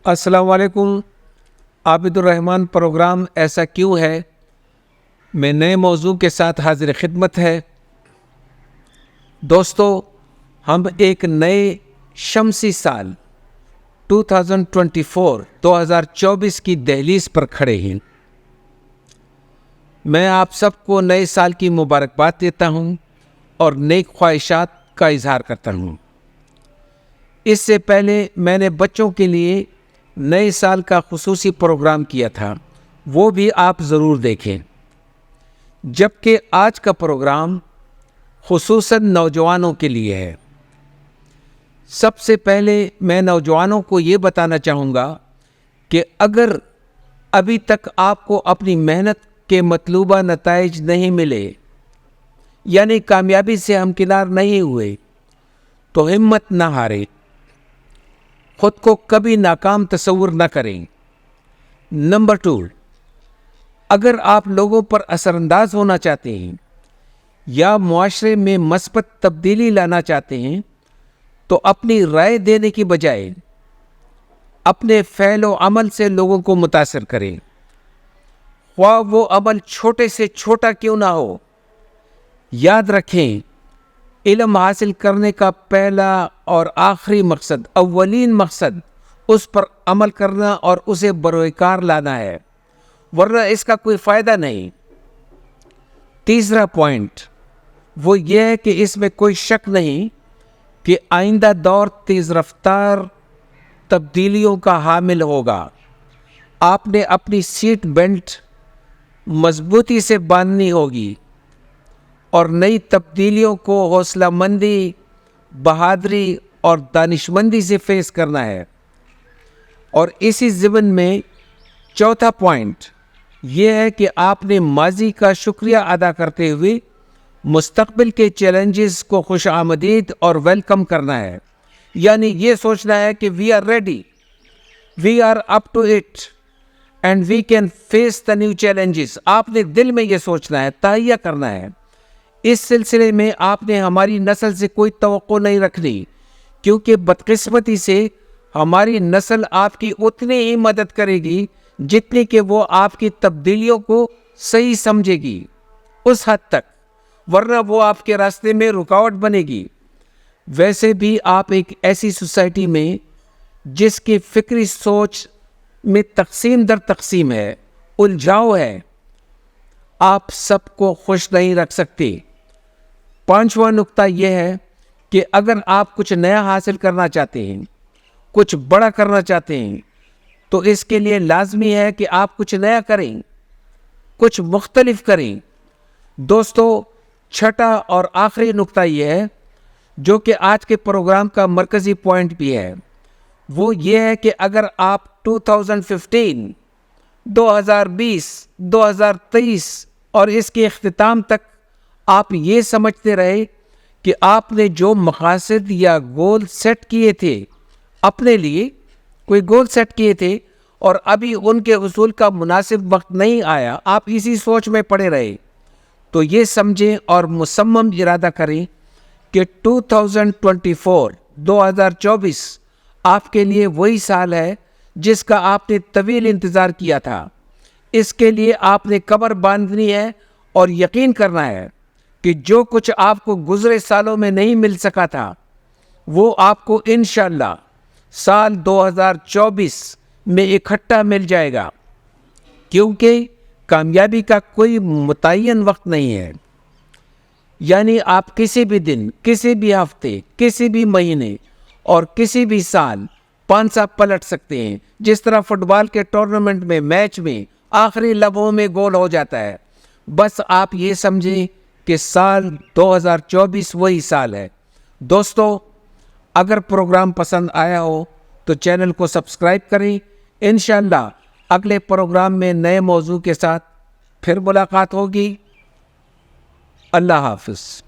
السلام علیکم. عابد الرحمن پروگرام ایسا کیوں ہے میں نئے موضوع کے ساتھ حاضر خدمت ہے. دوستو، ہم ایک نئے شمسی سال 2024 کی دہلیز پر کھڑے ہیں. میں آپ سب کو نئے سال کی مبارکباد دیتا ہوں اور نیک خواہشات کا اظہار کرتا ہوں. اس سے پہلے میں نے بچوں کے لیے نئے سال کا خصوصی پروگرام کیا تھا، وہ بھی آپ ضرور دیکھیں. جبکہ آج کا پروگرام خصوصاً نوجوانوں کے لیے ہے. سب سے پہلے میں نوجوانوں کو یہ بتانا چاہوں گا کہ اگر ابھی تک آپ کو اپنی محنت کے مطلوبہ نتائج نہیں ملے، یعنی کامیابی سے ہمکنار نہیں ہوئے، تو ہمت نہ ہاریں، خود کو کبھی ناکام تصور نہ کریں. نمبر 2، اگر آپ لوگوں پر اثر انداز ہونا چاہتے ہیں یا معاشرے میں مثبت تبدیلی لانا چاہتے ہیں تو اپنی رائے دینے کی بجائے اپنے فعل و عمل سے لوگوں کو متاثر کریں، خواہ وہ عمل چھوٹے سے چھوٹا کیوں نہ ہو. یاد رکھیں، علم حاصل کرنے کا پہلا اور آخری مقصد، اولین مقصد، اس پر عمل کرنا اور اسے بروئے کار لانا ہے، ورنہ اس کا کوئی فائدہ نہیں. تیسرا پوائنٹ وہ یہ ہے کہ اس میں کوئی شک نہیں کہ آئندہ دور تیز رفتار تبدیلیوں کا حامل ہوگا. آپ نے اپنی سیٹ بیلٹ مضبوطی سے باندھنی ہوگی اور نئی تبدیلیوں کو حوصلہ مندی، بہادری اور دانشمندی سے فیس کرنا ہے. اور اسی ضمن میں چوتھا پوائنٹ یہ ہے کہ آپ نے ماضی کا شکریہ ادا کرتے ہوئے مستقبل کے چیلنجز کو خوش آمدید اور ویلکم کرنا ہے. یعنی یہ سوچنا ہے کہ we are ready, we are up to it and we can face the new challenges. آپ نے دل میں یہ سوچنا ہے، تہیہ کرنا ہے. اس سلسلے میں آپ نے ہماری نسل سے کوئی توقع نہیں رکھنی، کیونکہ بدقسمتی سے ہماری نسل آپ کی اتنی ہی مدد کرے گی جتنی کہ وہ آپ کی تبدیلیوں کو صحیح سمجھے گی، اس حد تک، ورنہ وہ آپ کے راستے میں رکاوٹ بنے گی. ویسے بھی آپ ایک ایسی سوسائٹی میں جس کی فکری سوچ میں تقسیم در تقسیم ہے، الجھاؤ ہے، آپ سب کو خوش نہیں رکھ سکتے. پانچواں نقطہ یہ ہے کہ اگر آپ کچھ نیا حاصل کرنا چاہتے ہیں، کچھ بڑا کرنا چاہتے ہیں، تو اس کے لیے لازمی ہے کہ آپ کچھ نیا کریں، کچھ مختلف کریں. دوستو، چھٹا اور آخری نقطہ یہ ہے جو کہ آج کے پروگرام کا مرکزی پوائنٹ بھی ہے، وہ یہ ہے کہ اگر آپ 2015، 2020، 2023 اور اس کے اختتام تک آپ یہ سمجھتے رہے کہ آپ نے جو مقاصد یا گول سیٹ کیے تھے، اپنے لیے کوئی گول سیٹ کیے تھے اور ابھی ان کے حصول کا مناسب وقت نہیں آیا، آپ اسی سوچ میں پڑے رہے، تو یہ سمجھیں اور مصمم ارادہ کریں کہ 2024 آپ کے لیے وہی سال ہے جس کا آپ نے طویل انتظار کیا تھا. اس کے لیے آپ نے کمر باندھنی ہے اور یقین کرنا ہے کہ جو کچھ آپ کو گزرے سالوں میں نہیں مل سکا تھا وہ آپ کو انشاءاللہ سال 2024 میں اکٹھا مل جائے گا، کیونکہ کامیابی کا کوئی متعین وقت نہیں ہے. یعنی آپ کسی بھی دن، کسی بھی ہفتے، کسی بھی مہینے اور کسی بھی سال پانسا پلٹ سکتے ہیں، جس طرح فٹ بال کے ٹورنامنٹ میں، میچ میں آخری لمحوں میں گول ہو جاتا ہے. بس آپ یہ سمجھیں کہ سال 2024 وہی سال ہے. دوستو، اگر پروگرام پسند آیا ہو تو چینل کو سبسکرائب کریں. انشاءاللہ اگلے پروگرام میں نئے موضوع کے ساتھ پھر ملاقات ہوگی. اللہ حافظ.